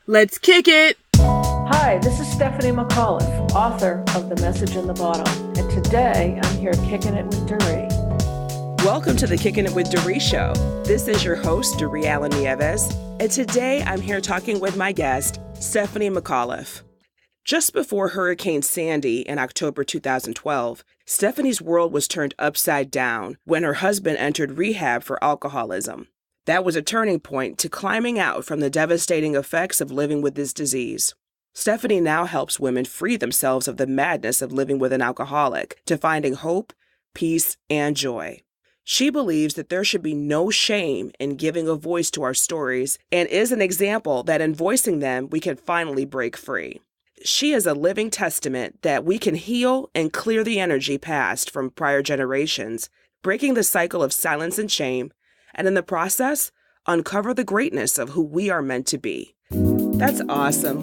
Let's kick it! Hi, this is Stephanie McAuliffe, author of The Message in the Bottle, and today I'm here kicking it with Doree. Welcome to the Kicking It with Doree show. This is your host, Doree Allen-Nieves, and today I'm here talking with my guest, Stephanie McAuliffe. Just before Hurricane Sandy in October 2012, Stephanie's world was turned upside down when her husband entered rehab for alcoholism. That was a turning point to climbing out from the devastating effects of living with this disease. Stephanie now helps women free themselves of the madness of living with an alcoholic to finding hope, peace, and joy. She believes that there should be no shame in giving a voice to our stories and is an example that in voicing them, we can finally break free. She is a living testament that we can heal and clear the energy passed from prior generations, breaking the cycle of silence and shame, and in the process, uncover the greatness of who we are meant to be. That's awesome.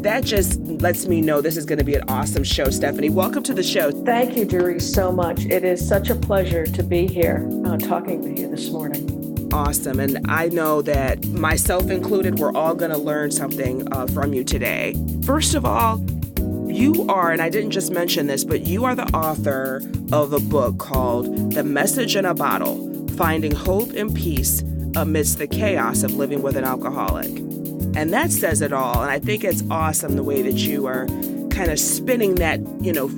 That just lets me know this is going to be an awesome show, Stephanie. Welcome to the show. Thank you, Doree, so much. It is such a pleasure to be here talking with you this morning. Awesome. And I know that myself included, we're all going to learn something from you today. First of all, you are, and I didn't just mention this, but you are the author of a book called The Message in a Bottle, Finding Hope and Peace Amidst the Chaos of Living with an Alcoholic. And that says it all. And I think it's awesome the way that you are kind of spinning that,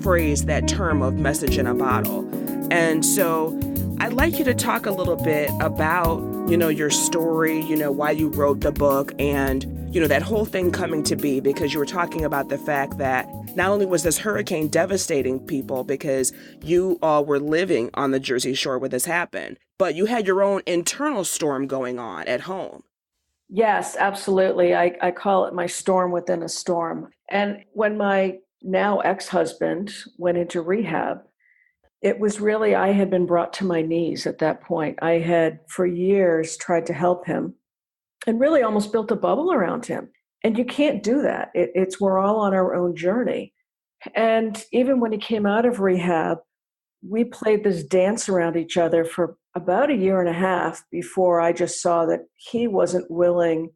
phrase, that term of message in a bottle. And so I'd like you to talk a little bit about, your story, why you wrote the book and, that whole thing coming to be, because you were talking about the fact that not only was this hurricane devastating people because you all were living on the Jersey Shore when this happened, but you had your own internal storm going on at home. Yes, absolutely. I call it my storm within a storm. And when my now ex-husband went into rehab, it was really, I had been brought to my knees at that point. I had for years tried to help him and really almost built a bubble around him. And you can't do that. We're all on our own journey. And even when he came out of rehab, we played this dance around each other for about a year and a half before I just saw that he wasn't willing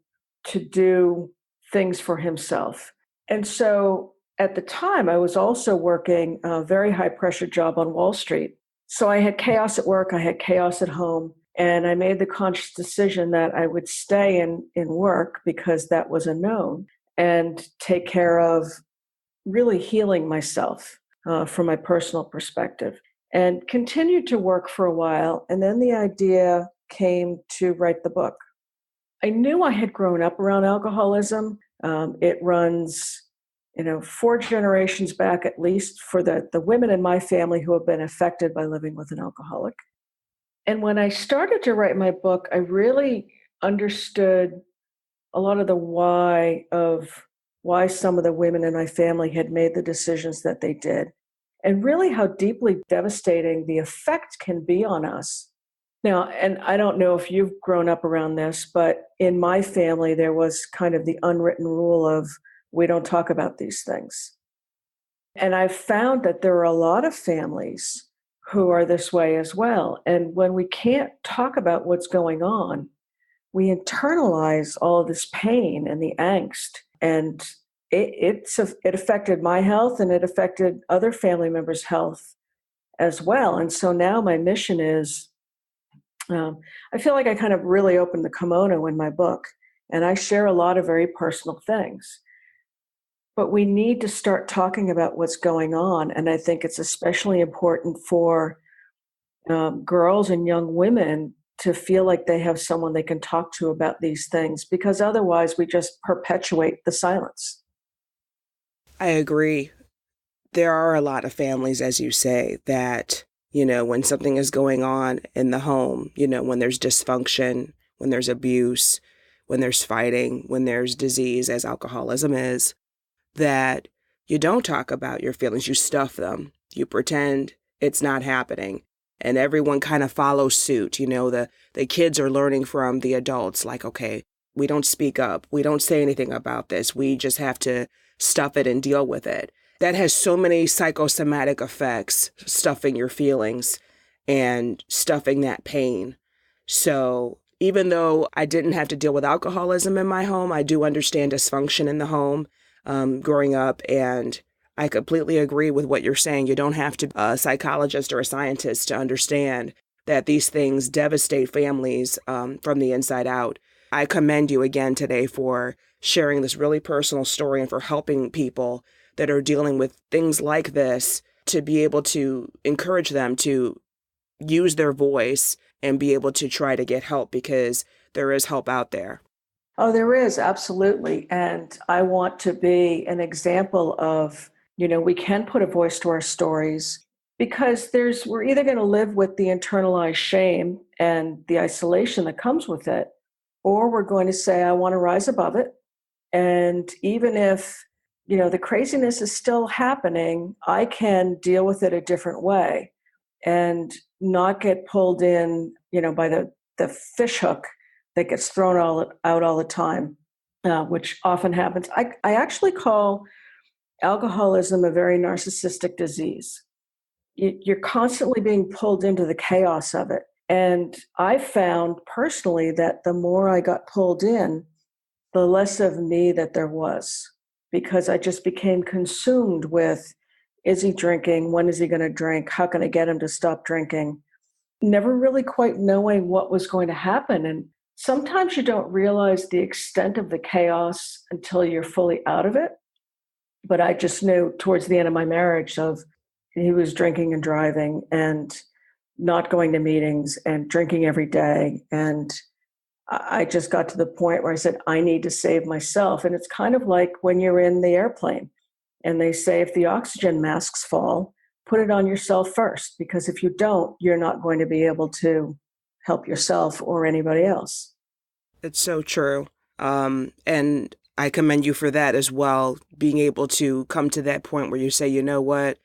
to do things for himself. And so at the time, I was also working a very high pressure job on Wall Street. So I had chaos at work, I had chaos at home, and I made the conscious decision that I would stay in work because that was a known and take care of really healing myself from my personal perspective. And continued to work for a while. And then the idea came to write the book. I knew I had grown up around alcoholism. It runs, 4 generations back at least for the women in my family who have been affected by living with an alcoholic. And when I started to write my book, I really understood a lot of the why some of the women in my family had made the decisions that they did. And really how deeply devastating the effect can be on us. Now, and I don't know if you've grown up around this, but in my family, there was kind of the unwritten rule of we don't talk about these things. And I've found that there are a lot of families who are this way as well. And when we can't talk about what's going on, we internalize all of this pain and the angst, and it affected my health and it affected other family members' health as well. And so now my mission is, I feel like I kind of really opened the kimono in my book, and I share a lot of very personal things. But we need to start talking about what's going on. And I think it's especially important for girls and young women to feel like they have someone they can talk to about these things, because otherwise we just perpetuate the silence. I agree. There are a lot of families, as you say, that, when something is going on in the home, when there's dysfunction, when there's abuse, when there's fighting, when there's disease, as alcoholism is, that you don't talk about your feelings. You stuff them. You pretend it's not happening. And everyone kind of follows suit. The kids are learning from the adults, like, okay, we don't speak up. We don't say anything about this. We just have to stuff it and deal with it. That has so many psychosomatic effects, stuffing your feelings and stuffing that pain. So even though I didn't have to deal with alcoholism in my home, I do understand dysfunction in the home growing up. And I completely agree with what you're saying. You don't have to be a psychologist or a scientist to understand that these things devastate families from the inside out. I commend you again today for sharing this really personal story and for helping people that are dealing with things like this to be able to encourage them to use their voice and be able to try to get help, because there is help out there. Oh, there is, absolutely. And I want to be an example of, we can put a voice to our stories, because we're either going to live with the internalized shame and the isolation that comes with it, or we're going to say, I want to rise above it. And even if, the craziness is still happening, I can deal with it a different way and not get pulled in, by the fish hook that gets thrown out all the time, which often happens. I actually call alcoholism a very narcissistic disease. You're constantly being pulled into the chaos of it. And I found personally that the more I got pulled in, the less of me that there was, because I just became consumed with, is he drinking? When is he going to drink? How can I get him to stop drinking? Never really quite knowing what was going to happen. And sometimes you don't realize the extent of the chaos until you're fully out of it. But I just knew towards the end of my marriage he was drinking and driving and not going to meetings and drinking every day. And I just got to the point where I said, I need to save myself. And it's kind of like when you're in the airplane and they say, if the oxygen masks fall, put it on yourself first, because if you don't, you're not going to be able to help yourself or anybody else. It's so true. And I commend you for that as well, being able to come to that point where you say, you know what,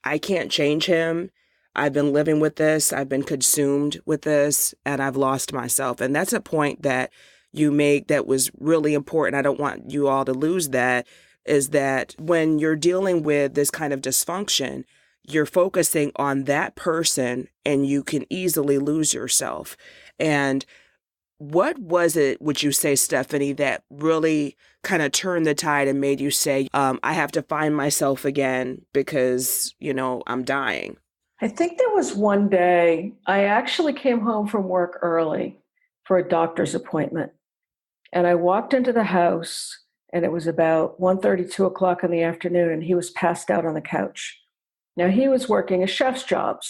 I can't change him. I've been living with this. I've been consumed with this, and I've lost myself. And that's a point that you make that was really important. I don't want you all to lose that, is that when you're dealing with this kind of dysfunction, you're focusing on that person and you can easily lose yourself. And what was it, would you say, Stephanie, that really kind of turned the tide and made you say, I have to find myself again because, I'm dying? I think there was one day I actually came home from work early for a doctor's appointment. And I walked into the house and it was about 1:30, 2 o'clock in the afternoon, and he was passed out on the couch. Now, he was working a chef's job,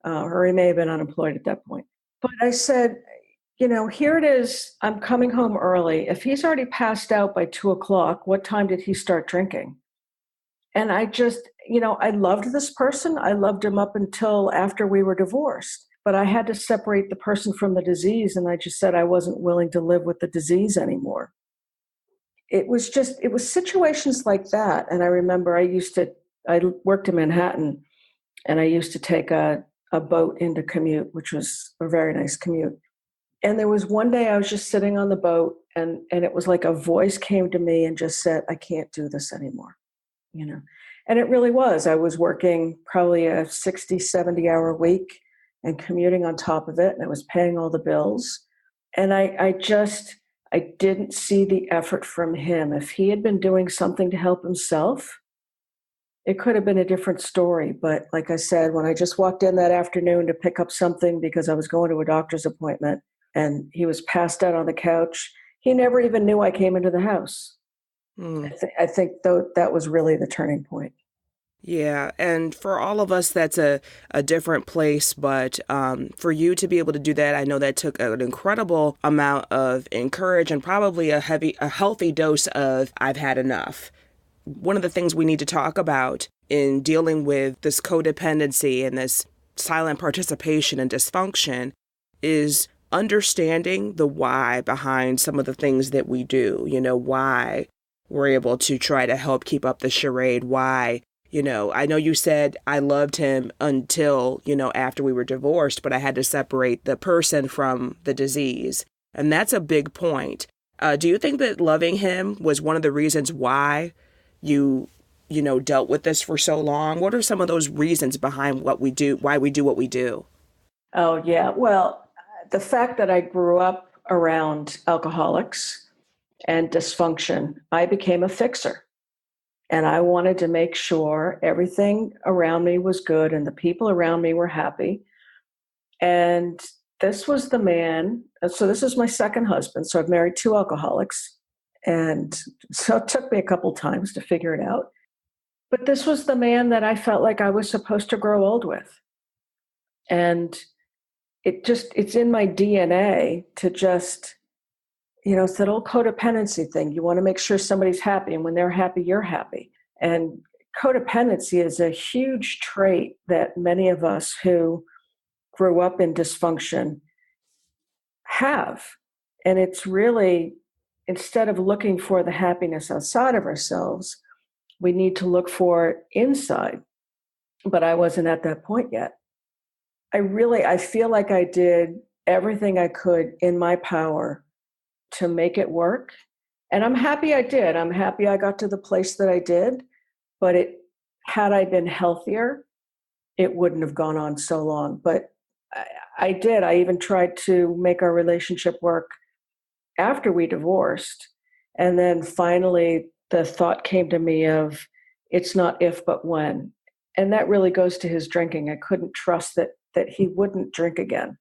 or he may have been unemployed at that point. But I said, here it is. I'm coming home early. If he's already passed out by 2 o'clock, what time did he start drinking? And I just, I loved this person. I loved him up until after we were divorced. But I had to separate the person from the disease. And I just said I wasn't willing to live with the disease anymore. It was situations like that. And I remember I worked in Manhattan, and I used to take a boat into commute, which was a very nice commute. And there was one day I was just sitting on the boat, and it was like a voice came to me and just said, I can't do this anymore, And it really was. I was working probably a 60, 70-hour week and commuting on top of it, and I was paying all the bills. And I didn't see the effort from him. If he had been doing something to help himself, it could have been a different story. But like I said, when I just walked in that afternoon to pick up something because I was going to a doctor's appointment and he was passed out on the couch, he never even knew I came into the house. I think that was really the turning point. Yeah. And for all of us, that's a different place. But for you to be able to do that, I know that took an incredible amount of encourage and probably a healthy dose of I've had enough. One of the things we need to talk about in dealing with this codependency and this silent participation and dysfunction is understanding the why behind some of the things that we do, why we're able to try to help keep up the charade, why, I know you said I loved him until, after we were divorced, but I had to separate the person from the disease. And that's a big point. Do you think that loving him was one of the reasons why you dealt with this for so long? What are some of those reasons behind what we do, why we do what we do? Oh, yeah. Well, the fact that I grew up around alcoholics and dysfunction, I became a fixer. And I wanted to make sure everything around me was good and the people around me were happy. And this was the man. So this is my second husband. So I've married two alcoholics. And so it took me a couple times to figure it out. But this was the man that I felt like I was supposed to grow old with. And it's in my DNA to just, it's that old codependency thing. You want to make sure somebody's happy. And when they're happy, you're happy. And codependency is a huge trait that many of us who grew up in dysfunction have. And it's really, instead of looking for the happiness outside of ourselves, we need to look for it inside. But I wasn't at that point yet. I feel like I did everything I could in my power to make it work. And I'm happy I did. I'm happy I got to the place that I did. But had I been healthier, it wouldn't have gone on so long. But I did. I even tried to make our relationship work after we divorced. And then finally, the thought came to me of, it's not if, but when. And that really goes to his drinking. I couldn't trust that he wouldn't drink again.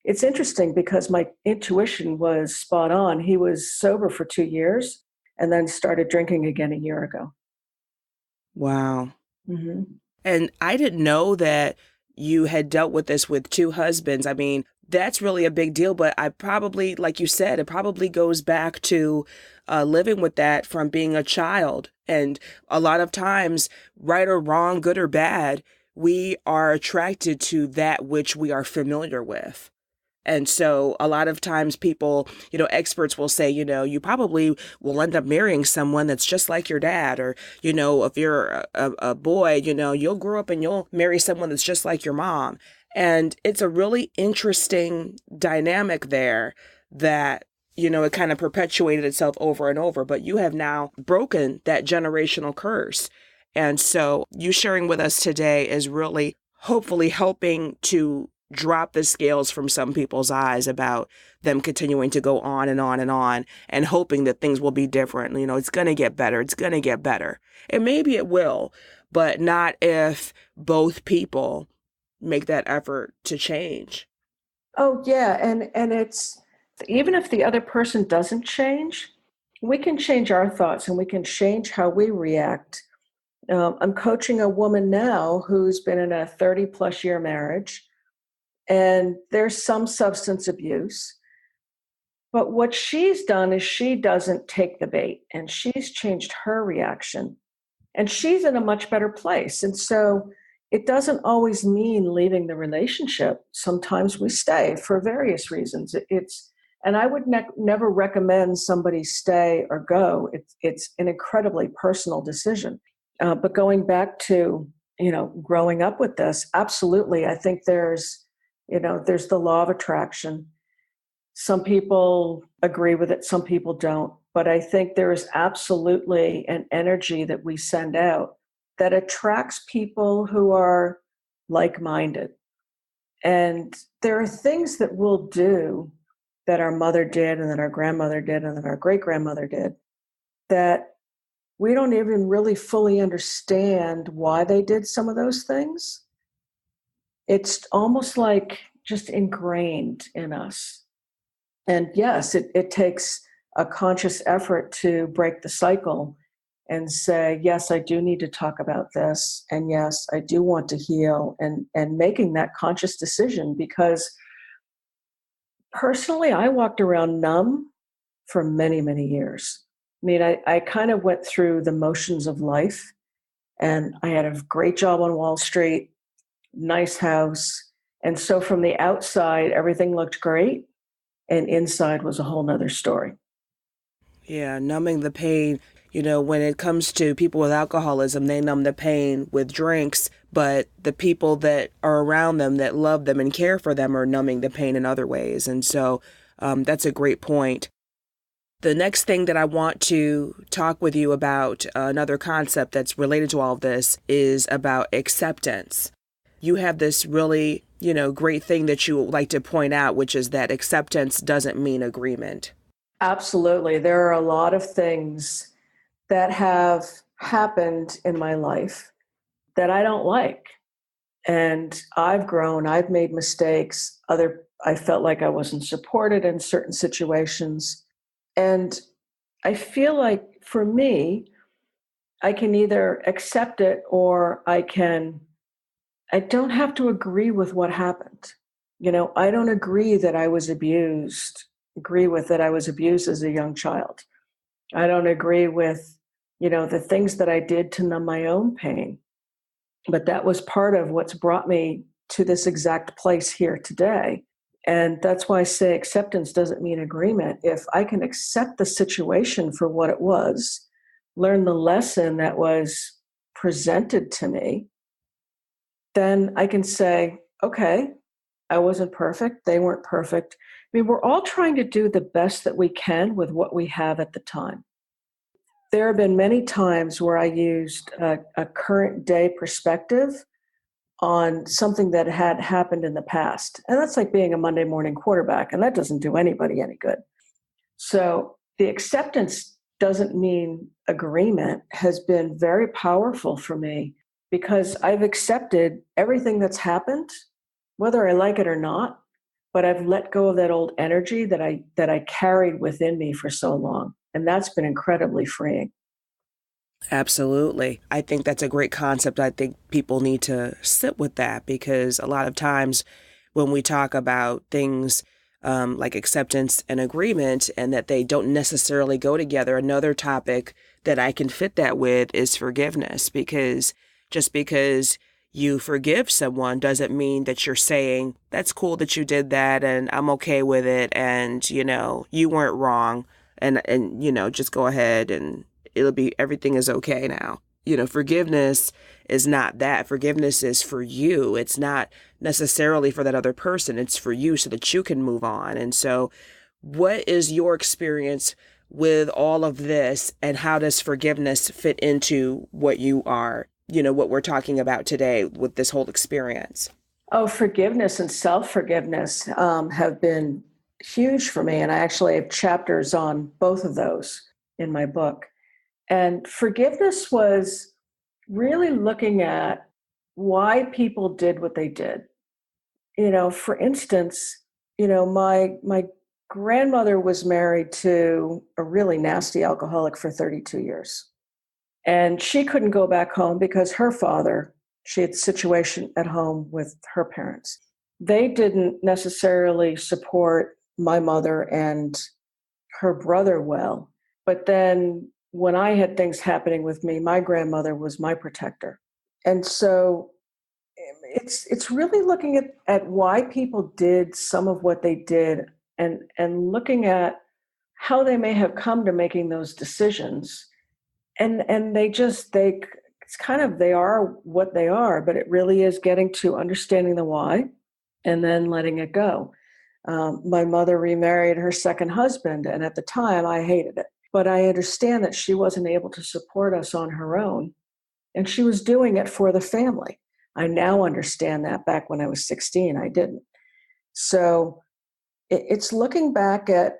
It's interesting because my intuition was spot on. He was sober for 2 years and then started drinking again a year ago. Wow. Mm-hmm. And I didn't know that you had dealt with this with two husbands. I mean, that's really a big deal. But I probably, like you said, it probably goes back to living with that from being a child. And a lot of times, right or wrong, good or bad, we are attracted to that which we are familiar with. And so a lot of times people, experts will say, you probably will end up marrying someone that's just like your dad. Or, if you're a boy, you'll grow up and you'll marry someone that's just like your mom. And it's a really interesting dynamic there that, it kind of perpetuated itself over and over. But you have now broken that generational curse. And so you sharing with us today is really hopefully helping to drop the scales from some people's eyes about them continuing to go on and on and on and hoping that things will be different. It's going to get better. It's going to get better. And maybe it will, but not if both people make that effort to change. Oh, yeah. And it's, even if the other person doesn't change, we can change our thoughts and we can change how we react. I'm coaching a woman now who's been in a 30 plus year marriage, and there's some substance abuse. But what she's done is she doesn't take the bait, and she's changed her reaction, and she's in a much better place. And so it doesn't always mean leaving the relationship. Sometimes we stay for various reasons. And I would never recommend somebody stay or go. It's an incredibly personal decision. But going back to, growing up with this, absolutely. I think there's the law of attraction. Some people agree with it, some people don't. But I think there is absolutely an energy that we send out that attracts people who are like-minded. And there are things that we'll do that our mother did and that our grandmother did and that our great-grandmother did that we don't even really fully understand why they did some of those things. It's almost like just ingrained in us. And yes, it takes a conscious effort to break the cycle and say, yes, I do need to talk about this. And yes, I do want to heal, and making that conscious decision, because personally, I walked around numb for many, many years. I mean, I kind of went through the motions of life, and I had a great job on Wall Street, nice house. And so from the outside, everything looked great, and inside was a whole nother story. Yeah, numbing the pain. When it comes to people with alcoholism, they numb the pain with drinks, but the people that are around them that love them and care for them are numbing the pain in other ways. And so that's a great point. The next thing that I want to talk with you about, another concept that's related to all of this, is about acceptance. You have this really great thing that you would like to point out, which is that acceptance doesn't mean agreement. Absolutely. There are a lot of things that have happened in my life that I don't like. And I've grown, I've made mistakes. I felt like I wasn't supported in certain situations. And I feel like for me, I can either accept it or I don't have to agree with what happened. I don't agree that I was abused, agree with that I was abused as a young child. I don't agree with, the things that I did to numb my own pain. But that was part of what's brought me to this exact place here today. And that's why I say acceptance doesn't mean agreement. If I can accept the situation for what it was, learn the lesson that was presented to me, then I can say, okay, I wasn't perfect. They weren't perfect. I mean, we're all trying to do the best that we can with what we have at the time. There have been many times where I used a current day perspective on something that had happened in the past. And that's like being a Monday morning quarterback, and that doesn't do anybody any good. So the acceptance doesn't mean agreement has been very powerful for me because I've accepted everything that's happened, whether I like it or not, but I've let go of that old energy that I carried within me for so long. And that's been incredibly freeing. Absolutely. I think that's a great concept. I think people need to sit with that because a lot of times when we talk about things like acceptance and agreement and that they don't necessarily go together, another topic that I can fit that with is forgiveness, because just because you forgive someone doesn't mean that you're saying, that's cool that you did that and I'm okay with it and, you weren't wrong and just go ahead and everything is okay now. Forgiveness is not that. Forgiveness is for you. It's not necessarily for that other person. It's for you so that you can move on. And so what is your experience with all of this and how does forgiveness fit into what you are, what we're talking about today with this whole experience? Oh, forgiveness and self-forgiveness have been huge for me. And I actually have chapters on both of those in my book. And forgiveness was really looking at why people did what they did. For instance, my grandmother was married to a really nasty alcoholic for 32 years. And she couldn't go back home because her father, she had a situation at home with her parents. They didn't necessarily support my mother and her brother well. But then when I had things happening with me, my grandmother was my protector. And so it's really looking at why people did some of what they did and looking at how they may have come to making those decisions. And they it's kind of, they are what they are, but it really is getting to understanding the why and then letting it go. My mother remarried her second husband, and at the time I hated it. But I understand that she wasn't able to support us on her own, and she was doing it for the family. I now understand that. Back when I was 16, I didn't. So it's looking back at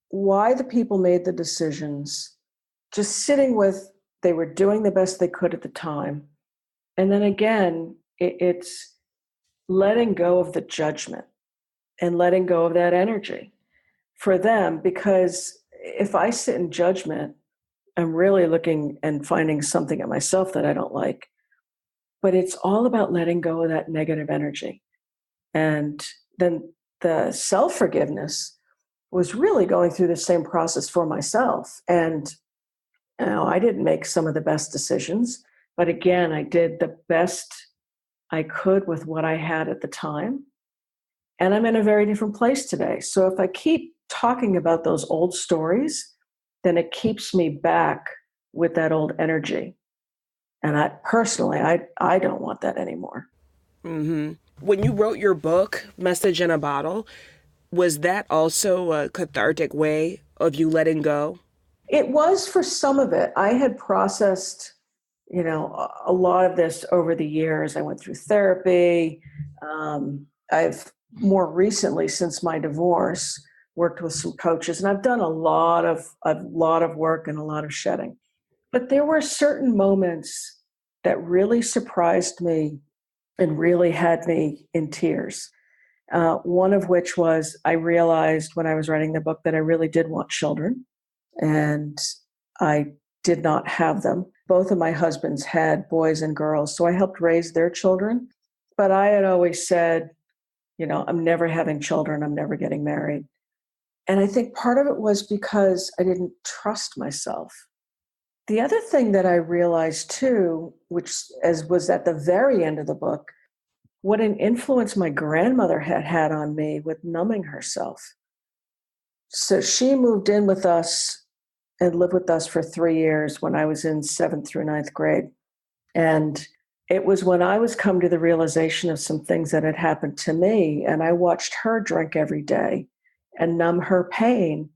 why the people made the decisions, just sitting with they were doing the best they could at the time. And then again, it's letting go of the judgment and letting go of that energy for them, because if I sit in judgment, I'm really looking and finding something at myself that I don't like. But it's all about letting go of that negative energy. And then the self-forgiveness was really going through the same process for myself. And I didn't make some of the best decisions, but again, I did the best I could with what I had at the time. And I'm in a very different place today. So if I keep talking about those old stories, then it keeps me back with that old energy. And I personally, I don't want that anymore. Mm-hmm. When you wrote your book, Message in a Bottle, was that also a cathartic way of you letting go? It was for some of it. I had processed, a lot of this over the years. I went through therapy. I've more recently, since my divorce, worked with some coaches, and I've done a lot of work and a lot of shedding. But there were certain moments that really surprised me and really had me in tears. One of which was I realized when I was writing the book that I really did want children, and I did not have them. Both of my husbands had boys and girls, so I helped raise their children. But I had always said, I'm never having children, I'm never getting married. And I think part of it was because I didn't trust myself. The other thing that I realized too, which as was at the very end of the book, what an influence my grandmother had had on me with numbing herself. So she moved in with us and lived with us for 3 years when I was in 7th through 9th grade. And it was when I was come to the realization of some things that had happened to me, and I watched her drink every day and numb her pain.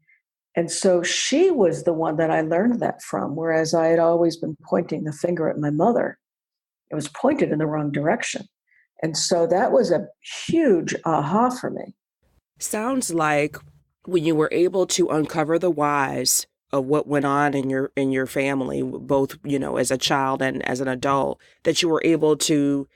And so she was the one that I learned that from, whereas I had always been pointing the finger at my mother. It was pointed in the wrong direction. And so that was a huge aha for me. Sounds like when you were able to uncover the whys of what went on in your family, both, as a child and as an adult, that you were able to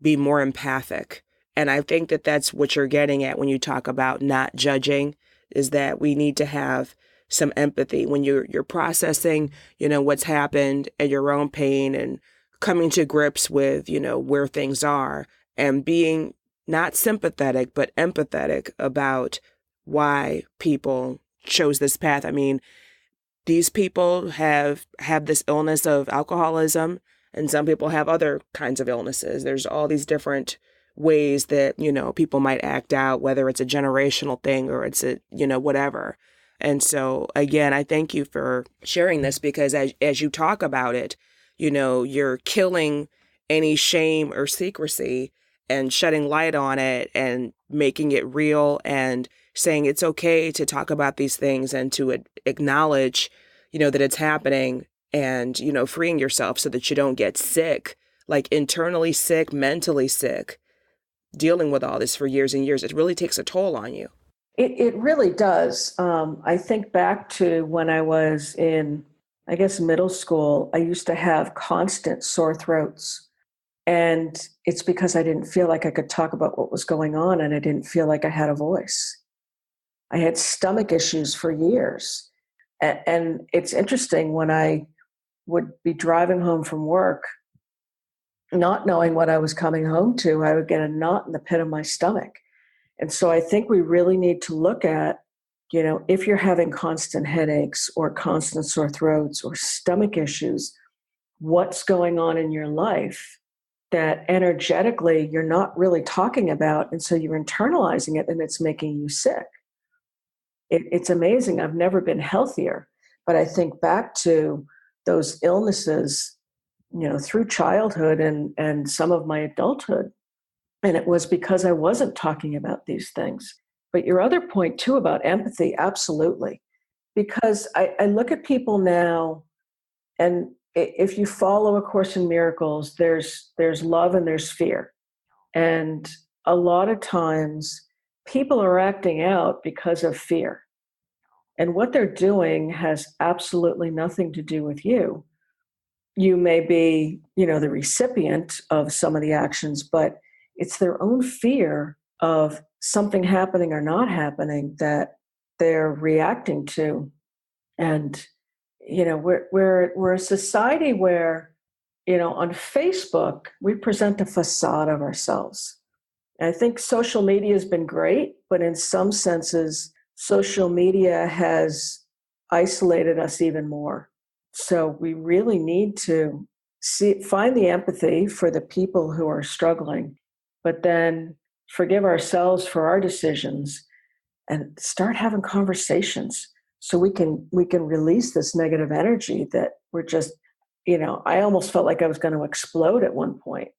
be more empathic. And I think that that's what you're getting at when you talk about not judging, is that we need to have some empathy when you're processing, what's happened and your own pain and coming to grips with, where things are and being not sympathetic, but empathetic about why people chose this path. I mean, these people have this illness of alcoholism, and some people have other kinds of illnesses. There's all these different ways that, people might act out, whether it's a generational thing or it's whatever. And so, again, I thank you for sharing this, because as you talk about it, you're killing any shame or secrecy and shedding light on it and making it real and saying it's okay to talk about these things and to acknowledge, that it's happening and, freeing yourself so that you don't get sick, like internally sick, mentally sick, dealing with all this for years and years. It really takes a toll on you. It really does. I think back to when I was in, I guess, middle school, I used to have constant sore throats. And it's because I didn't feel like I could talk about what was going on, and I didn't feel like I had a voice. I had stomach issues for years. And it's interesting, when I would be driving home from work, not knowing what I was coming home to, I would get a knot in the pit of my stomach. And so I think we really need to look at, if you're having constant headaches or constant sore throats or stomach issues, what's going on in your life that energetically you're not really talking about. And so you're internalizing it and it's making you sick. It's amazing. I've never been healthier, but I think back to those illnesses, through childhood and some of my adulthood. And it was because I wasn't talking about these things. But your other point too about empathy, absolutely. Because I look at people now, and if you follow A Course in Miracles, there's love and there's fear. And a lot of times people are acting out because of fear. And what they're doing has absolutely nothing to do with you. You may be, the recipient of some of the actions, but it's their own fear of something happening or not happening that they're reacting to. And, we're a society where, on Facebook, we present a facade of ourselves. And I think social media has been great, but in some senses, social media has isolated us even more. So we really need to find the empathy for the people who are struggling, but then forgive ourselves for our decisions and start having conversations so we can release this negative energy that we're just, I almost felt like I was going to explode at one point,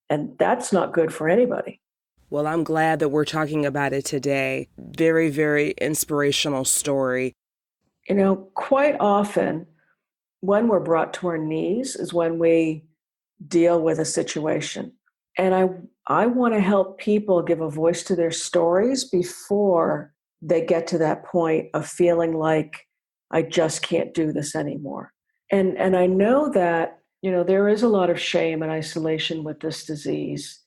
and that's not good for anybody. Well, I'm glad that we're talking about it today. Very, very inspirational story. Quite often when we're brought to our knees is when we deal with a situation. And I want to help people give a voice to their stories before they get to that point of feeling like I just can't do this anymore. And I know that, there is a lot of shame and isolation with this disease,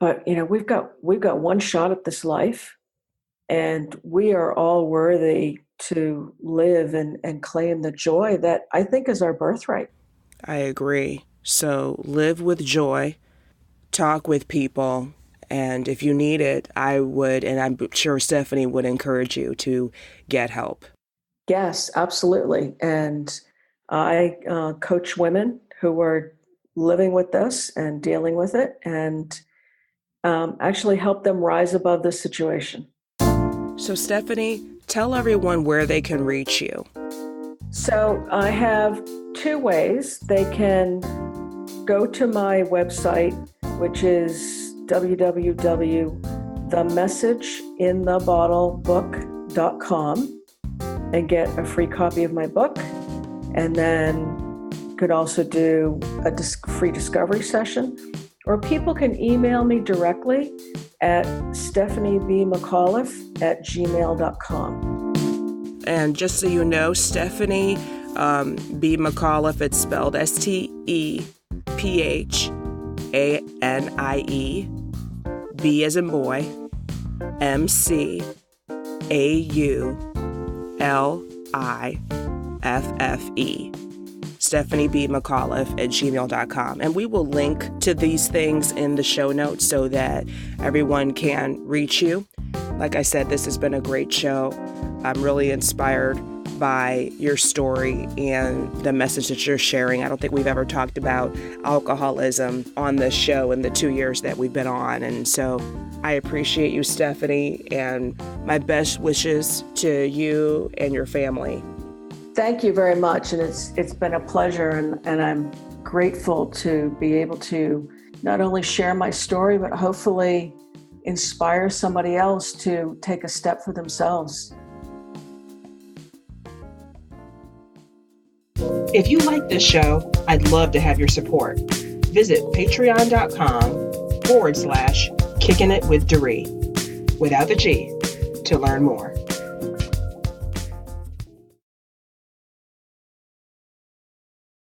but we've got one shot at this life, and we are all worthy to live and claim the joy that I think is our birthright. I agree. So live with joy, talk with people, and if you need it, I would, and I'm sure Stephanie would encourage you to get help. Yes, absolutely. And I coach women who are living with this and dealing with it, and actually help them rise above the situation. So Stephanie, tell everyone where they can reach you. So I have two ways. They can go to my website, which is www.themessageinthebotttlebook.com, and get a free copy of my book. And then could also do a free discovery session. Or people can email me directly at stephaniebmcauliffe@gmail.com. And just so you know, Stephanie B. McAuliffe, it's spelled STEPHANIE, B as in boy, McAuliffe. Stephanie B. McAuliffe at gmail.com. And we will link to these things in the show notes so that everyone can reach you. Like I said, this has been a great show. I'm really inspired by your story and the message that you're sharing. I don't think we've ever talked about alcoholism on this show in the 2 years that we've been on. And so I appreciate you, Stephanie, and my best wishes to you and your family. Thank you very much. And it's been a pleasure. And I'm grateful to be able to not only share my story, but hopefully inspire somebody else to take a step for themselves. If you like this show, I'd love to have your support. Visit patreon.com/kicking it with Doree, without the G, to learn more.